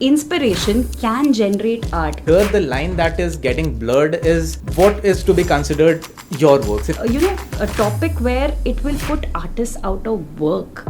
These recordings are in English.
Inspiration can generate art. Here, the line that is getting blurred is what is to be considered your works. A topic where it will put artists out of work.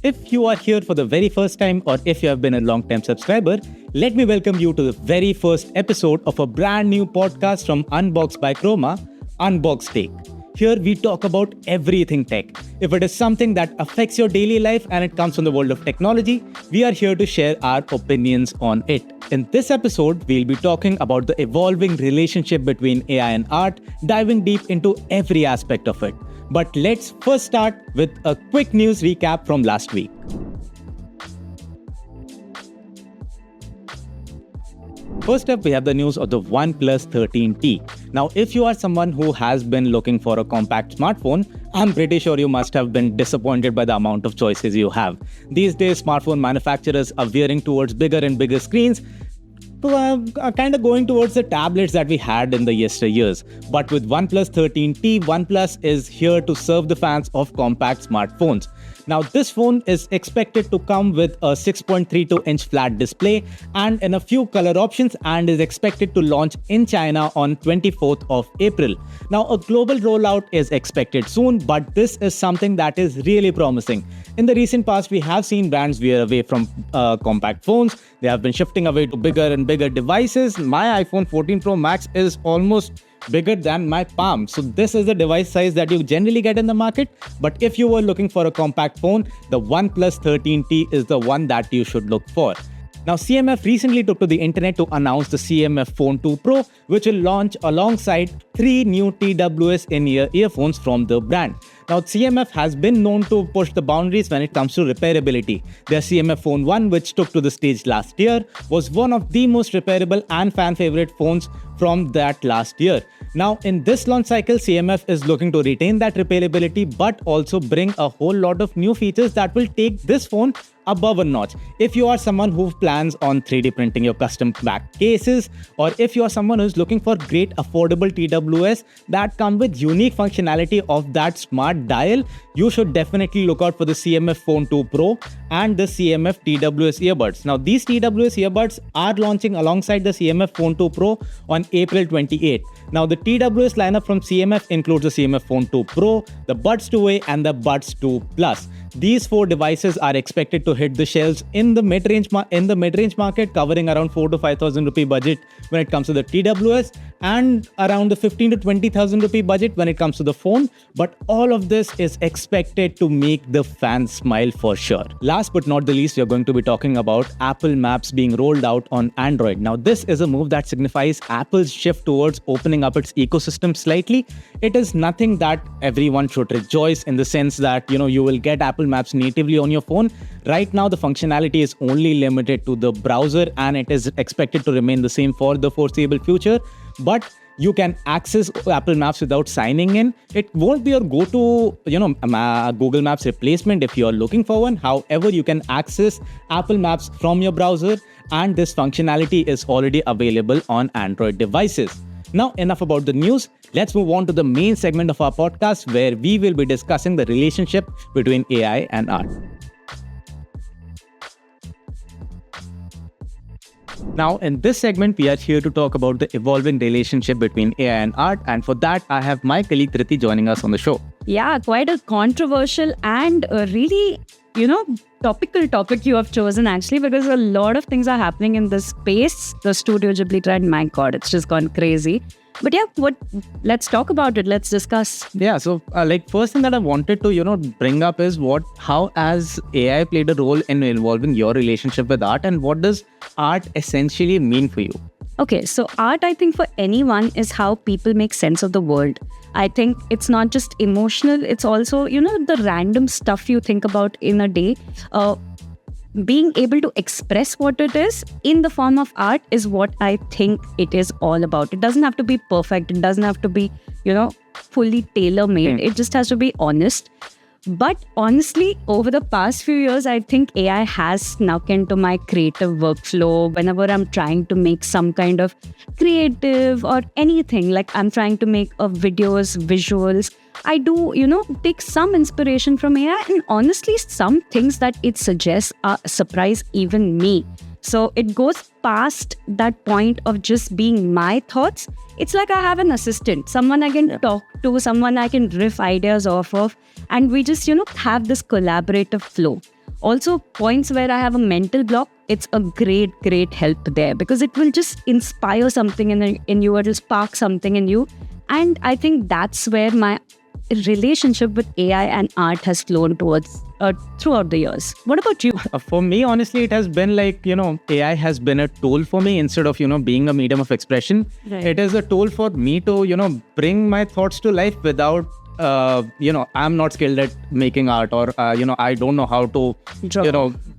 If you are here for the very first time or if you have been a long-time subscriber, let me welcome you to the very first episode of a brand new podcast from Unboxed by Chroma, Unboxed Take. Here we talk about everything tech. If it is something that affects your daily life and it comes from the world of technology, we are here to share our opinions on it. In this episode, we'll be talking about the evolving relationship between AI and art, diving deep into every aspect of it. But let's first start with a quick news recap from last week. First up, we have the news of the OnePlus 13T. Now, if you are someone who has been looking for a compact smartphone, I'm pretty sure you must have been disappointed by the amount of choices you have. These days, smartphone manufacturers are veering towards bigger and bigger screens, kind of going towards the tablets that we had in the yesteryears. But with OnePlus 13T, OnePlus is here to serve the fans of compact smartphones. Now, this phone is expected to come with a 6.32-inch flat display and in a few color options and is expected to launch in China on 24th of April. Now, a global rollout is expected soon, but this is something that is really promising. In the recent past, we have seen brands veer away from compact phones. They have been shifting away to bigger and bigger devices. My iPhone 14 Pro Max is almost bigger than my palm. So this is the device size that you generally get in the market. But if you were looking for a compact phone, the OnePlus 13T is the one that you should look for. Now, CMF recently took to the internet to announce the CMF Phone 2 Pro, which will launch alongside 3 new TWS in-ear earphones from the brand. Now, CMF has been known to push the boundaries when it comes to repairability. Their CMF Phone 1, which took to the stage last year, was one of the most repairable and fan-favorite phones from that last year. Now, in this launch cycle, CMF is looking to retain that repairability, but also bring a whole lot of new features that will take this phone above a notch. If you are someone who plans on 3D printing your custom back cases, or if you are someone who's looking for great affordable TWS that come with unique functionality of that smart dial, you should definitely look out for the CMF Phone 2 Pro and the CMF TWS earbuds. Now, these TWS earbuds are launching alongside the CMF Phone 2 Pro on April 28th. Now, the TWS lineup from CMF includes the CMF Phone 2 Pro, the Buds 2A and the Buds 2 Plus. These 4 devices are expected to hit the shelves in the mid-range market, covering around 4 to 5,000 rupee budget when it comes to the TWS and around the 15 to 20,000 rupee budget when it comes to the phone. But all of this is expected to make the fans smile for sure. Last but not the least, we are going to be talking about Apple Maps being rolled out on Android. Now, this is a move that signifies Apple's shift towards opening up its ecosystem slightly. It is nothing that everyone should rejoice in the sense that, you will get Apple Maps natively on your phone. Right now, the functionality is only limited to the browser and it is expected to remain the same for the foreseeable future. But you can access Apple Maps without signing in. It won't be your go-to, Google Maps replacement if you are looking for one. However, you can access Apple Maps from your browser and this functionality is already available on Android devices. Now, enough about the news. Let's move on to the main segment of our podcast where we will be discussing the relationship between AI and art. Now, in this segment, we are here to talk about the evolving relationship between AI and art. And for that, I have my colleague Triti joining us on the show. Yeah, quite a controversial and a really, topical topic you have chosen actually, because a lot of things are happening in this space. The Studio Ghibli trend, my God, it's just gone crazy. But yeah, let's talk about it. Let's discuss. Yeah, so first thing that I wanted to, bring up is how has AI played a role in evolving your relationship with art and what does art essentially mean for you? Okay, so art, I think for anyone is how people make sense of the world. I think it's not just emotional, it's also, the random stuff you think about in a day. Being able to express what it is in the form of art is what I think it is all about. It doesn't have to be perfect. It doesn't have to be, fully tailor-made. It just has to be honest. But honestly, over the past few years, I think AI has snuck into my creative workflow whenever I'm trying to make some kind of creative or anything. Like I'm trying to make videos, visuals. I do, take some inspiration from AI, and honestly, some things that it suggests surprise even me. So it goes past that point of just being my thoughts. It's like I have an assistant, someone I can talk to, someone I can riff ideas off of, and we just, have this collaborative flow. Also, points where I have a mental block, it's a great, great help there because it will just inspire something in you, or just spark something in you. And I think that's where my relationship with AI and art has flown towards throughout the years. What about you? For me, honestly, it has been like, AI has been a tool for me instead of, being a medium of expression. Right. It is a tool for me to, bring my thoughts to life without, I'm not skilled at making art, or, I don't know how to,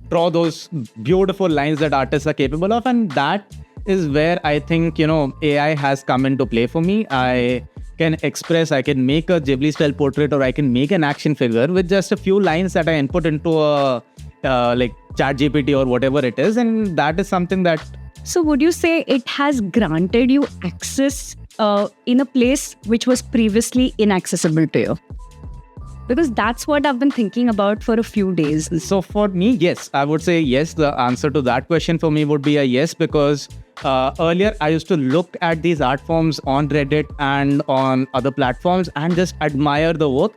draw those beautiful lines that artists are capable of. And that is where I think, AI has come into play for me. I can make a Ghibli style portrait, or I can make an action figure with just a few lines that I input into a like ChatGPT or whatever it is. And that is something that... So would you say it has granted you access in a place which was previously inaccessible to you? Because that's what I've been thinking about for a few days. So for me, yes, I would say yes. The answer to that question for me would be a yes, because earlier I used to look at these art forms on Reddit and on other platforms and just admire the work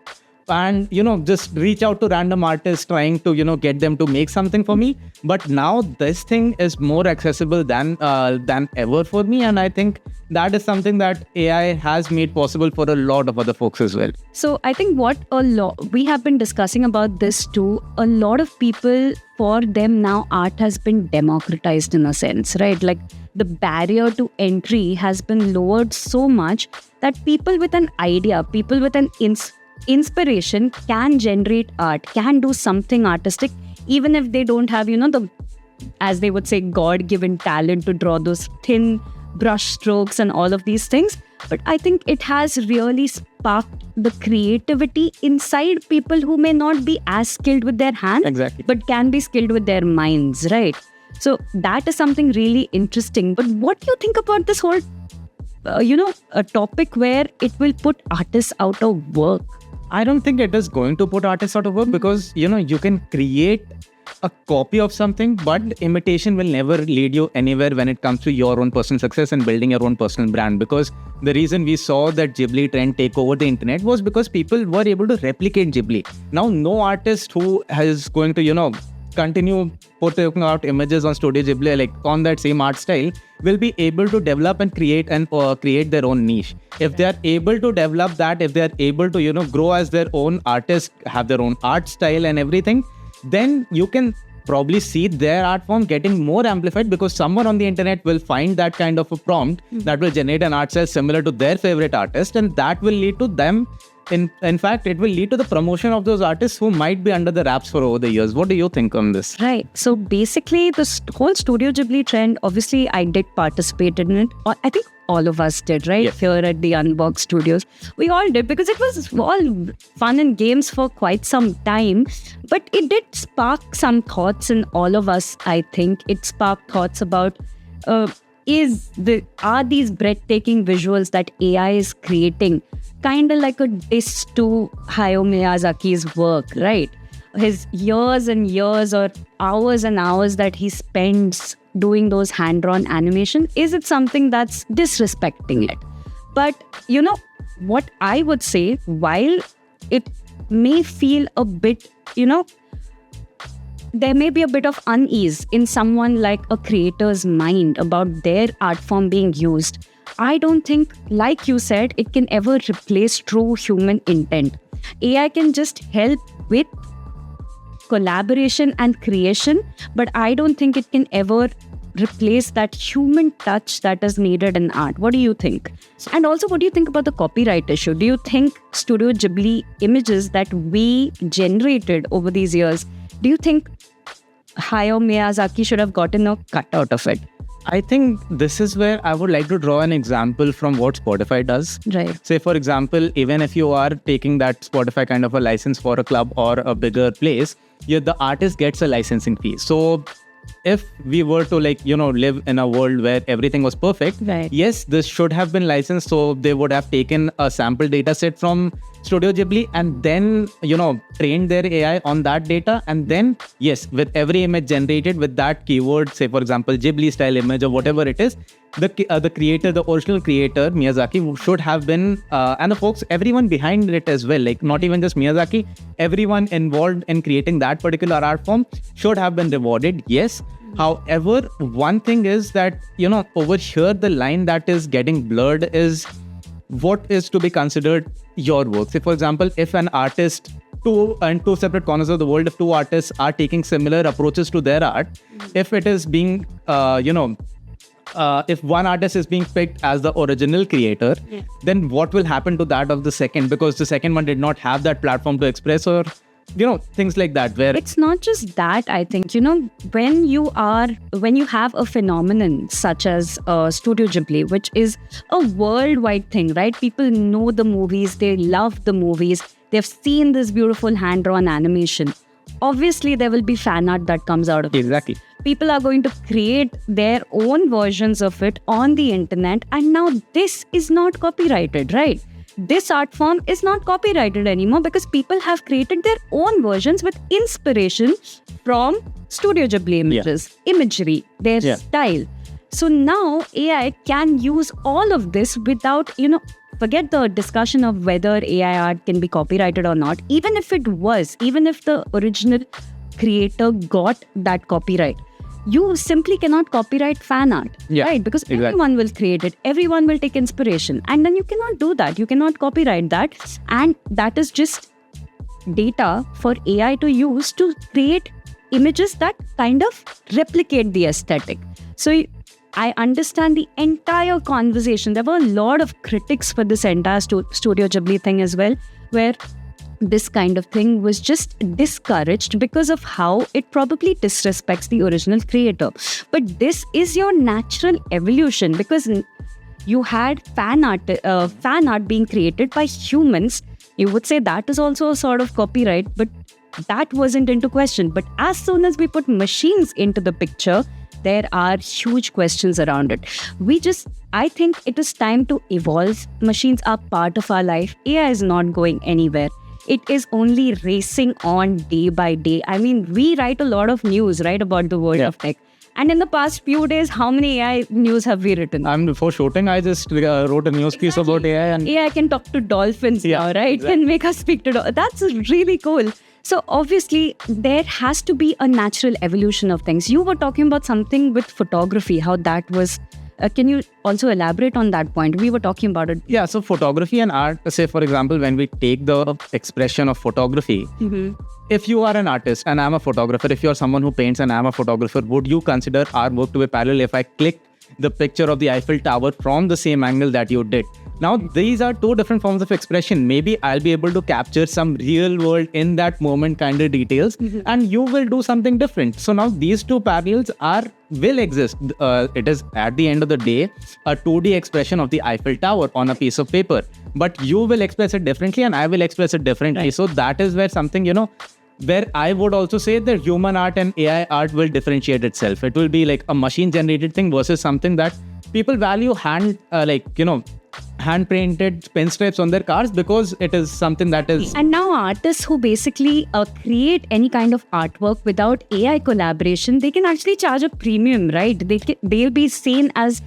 and, just reach out to random artists trying to, get them to make something for me. But now this thing is more accessible than ever for me. And I think that is something that AI has made possible for a lot of other folks as well. So I think we have been discussing about this too. A lot of people, for them now, art has been democratized in a sense, right? Like the barrier to entry has been lowered so much that people with an idea, people with an inspiration can generate art, can do something artistic, even if they don't have, as they would say, God-given talent to draw those thin brush strokes and all of these things. But I think it has really sparked the creativity inside people who may not be as skilled with their hands, Exactly. but can be skilled with their minds, right? So that is something really interesting. But what do you think about this whole, a topic where it will put artists out of work? I don't think it is going to put artists out of work because, you can create a copy of something, but imitation will never lead you anywhere when it comes to your own personal success and building your own personal brand. Because the reason we saw that Ghibli trend take over the internet was because people were able to replicate Ghibli. Now, no artist who is going to, continue putting out images on Studio Ghibli, like on that same art style, will be able to develop and create their own niche. If they are able to develop that, if they are able to, grow as their own artist, have their own art style and everything, then you can probably see their art form getting more amplified because someone on the internet will find that kind of a prompt that will generate an art style similar to their favorite artist, and that will lead to them. In fact, it will lead to the promotion of those artists who might be under the wraps for over the years. What do you think on this? Right. So basically, this whole Studio Ghibli trend, obviously, I did participate in it. I think all of us did, right? Yes. Here at the Unbox Studios. We all did because it was all fun and games for quite some time. But it did spark some thoughts in all of us, I think. It sparked thoughts about are these breathtaking visuals that AI is creating kind of like a diss to Hayao Miyazaki's work, right? His years and years or hours and hours that he spends doing those hand-drawn animation, is it something that's disrespecting it? But, what I would say, while it may feel a bit, there may be a bit of unease in someone like a creator's mind about their art form being used, I don't think, like you said, it can ever replace true human intent. AI can just help with collaboration and creation, but I don't think it can ever replace that human touch that is needed in art. What do you think? And also, what do you think about the copyright issue? Do you think Studio Ghibli images that we generated over these years, do you think Hayao Miyazaki should have gotten a cut out of it? I think this is where I would like to draw an example from what Spotify does. Right. Say, for example, even if you are taking that Spotify kind of a license for a club or a bigger place, the artist gets a licensing fee. So if we were to live in a world where everything was perfect, Right. yes, this should have been licensed. So they would have taken a sample data set from Studio Ghibli and then, trained their AI on that data. And then, yes, with every image generated with that keyword, say, for example, Ghibli style image or whatever it is, the creator, the original creator, Miyazaki, should have been, and the folks, everyone behind it as well, like not even just Miyazaki, everyone involved in creating that particular art form should have been rewarded, yes. However, one thing is that, over here, the line that is getting blurred is what is to be considered your work. Say, for example, if an artist, two separate corners of the world, if two artists are taking similar approaches to their art, if it is being, if one artist is being picked as the original creator, then what will happen to that of the second? Because the second one did not have that platform to express, or things like that, where It's not just that. I think, when you have a phenomenon such as Studio Ghibli, which is a worldwide thing, right? People know the movies, they love the movies, they've seen this beautiful hand-drawn animation. Obviously, there will be fan art that comes out of it. exactly. People are going to create their own versions of it on the internet, and now this is not copyrighted, right? This art form is not copyrighted anymore because people have created their own versions with inspiration from Studio Ghibli imagery, their style. So now AI can use all of this without, forget the discussion of whether AI art can be copyrighted or not. Even if the original creator got that copyright, you simply cannot copyright fan art, right? Because everyone will create it, everyone will take inspiration, and then you cannot do that. You cannot copyright that, and that is just data for AI to use to create images that kind of replicate the aesthetic. So I understand the entire conversation. There were a lot of critics for this entire Studio Ghibli thing as well, where this kind of thing was just discouraged because of how it probably disrespects the original creator. But this is your natural evolution, because you had fan art being created by humans. You would say that is also a sort of copyright, but that wasn't into question. But as soon as we put machines into the picture, there are huge questions around it. I think it is time to evolve. Machines are part of our life. AI is not going anywhere. It is only racing on day by day. I mean, we write a lot of news, right, about the world of tech. And in the past few days, how many AI news have we written? Before shooting, I just wrote a news piece about AI. And AI can talk to dolphins now, right? Can make us speak to dolphins. That's really cool. So obviously, there has to be a natural evolution of things. You were talking about something with photography, how that was... can you also elaborate on that point? We were talking about it. Yeah, so photography and art, say, for example, when we take the expression of photography, if you are an artist and I'm a photographer, if you're someone who paints and I'm a photographer, would you consider our work to be parallel if I clicked the picture of the Eiffel Tower from the same angle that you did? Now, these are two different forms of expression. Maybe I'll be able to capture some real world in that moment kind of details, and you will do something different. So now these two parallels will exist. It is at the end of the day a 2D expression of the Eiffel Tower on a piece of paper, but you will express it differently and I will express it differently. Right. So that is where something, where I would also say that human art and AI art will differentiate itself. It will be like a machine generated thing versus something that people value hand painted pinstripes on their cars, because it is something that is... And now artists who basically create any kind of artwork without AI collaboration, they can actually charge a premium, right? They'll be seen as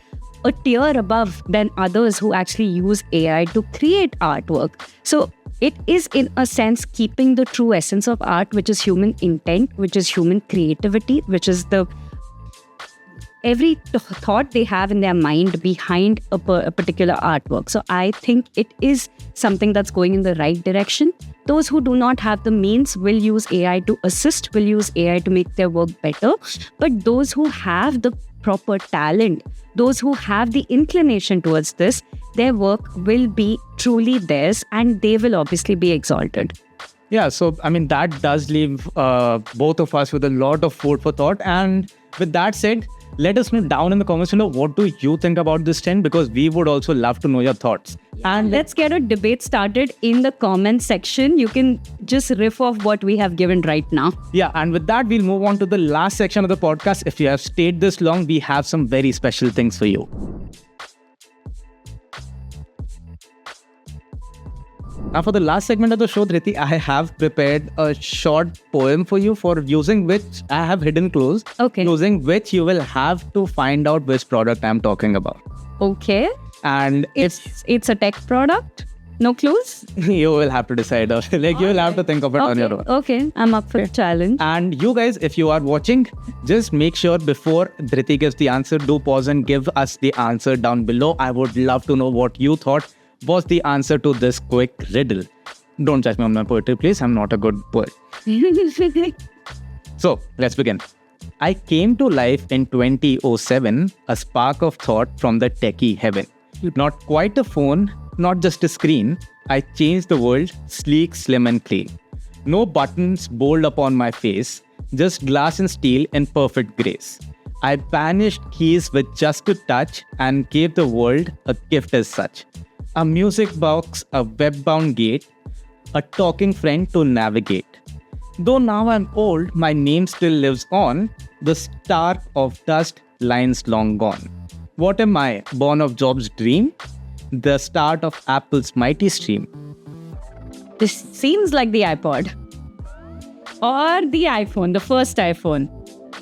a tier above than others who actually use AI to create artwork. So it is, in a sense, keeping the true essence of art, which is human intent, which is human creativity, which is every thought they have in their mind behind a particular artwork. So I think it is something that's going in the right direction. Those who do not have the means will use AI to assist, will use AI to make their work better. But those who have the proper talent, those who have the inclination towards this, their work will be truly theirs and they will obviously be exalted. Yeah, so I mean, that does leave both of us with a lot of food for thought. And with that said, Let us know down in the comments below what do you think about this trend, because we would also love to know your thoughts. And let's get a debate started in the comment section. You can just riff off what we have given right now. Yeah, and with that, we'll move on to the last section of the podcast. If you have stayed this long, we have some very special things for you. Now, for the last segment of the show, Dhriti, I have prepared a short poem for you, for using which I have hidden clues. Okay. Using which you will have to find out which product I'm talking about. Okay. And It's a tech product. No clues? you will have to decide. Like, you will have to think of it on your own. Okay. I'm up for the challenge. And you guys, if you are watching, just make sure before Dhriti gives the answer, do pause and give us the answer down below. I would love to know what you thought was the answer to this quick riddle. Don't judge me on my poetry, please. I'm not a good poet. So, let's begin. I came to life in 2007, a spark of thought from the techie heaven. Not quite a phone, not just a screen. I changed the world, sleek, slim and clean. No buttons bold upon my face, just glass and steel in perfect grace. I banished keys with just a touch and gave the world a gift as such. A music box, a web-bound gate, a talking friend to navigate. Though now I'm old, my name still lives on, the star of dust, lines long gone. What am I, born of Jobs' dream? The start of Apple's mighty stream. This seems like the iPod. Or the iPhone, the first iPhone.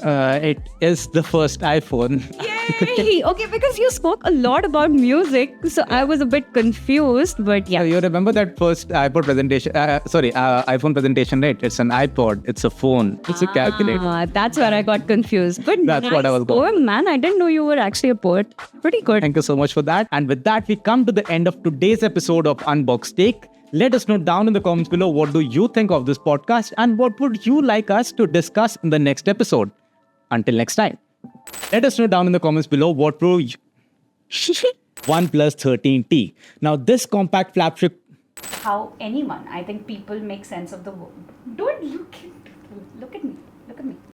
It is the first iPhone. Yay! Okay, because you spoke a lot about music, so I was a bit confused, but yeah. You remember that first iPod presentation? iPhone presentation, right? It's an iPod. It's a phone. It's a calculator. That's where I got confused. But That's what I was going. Oh man, I didn't know you were actually a poet. Pretty good. Thank you so much for that. And with that, we come to the end of today's episode of Unbox Take. Let us know down in the comments below what do you think of this podcast and what would you like us to discuss in the next episode. Until next time. Let us know down in the comments below what will OnePlus 13T. Now, this compact flagship. How anyone, I think people make sense of the world. Don't look at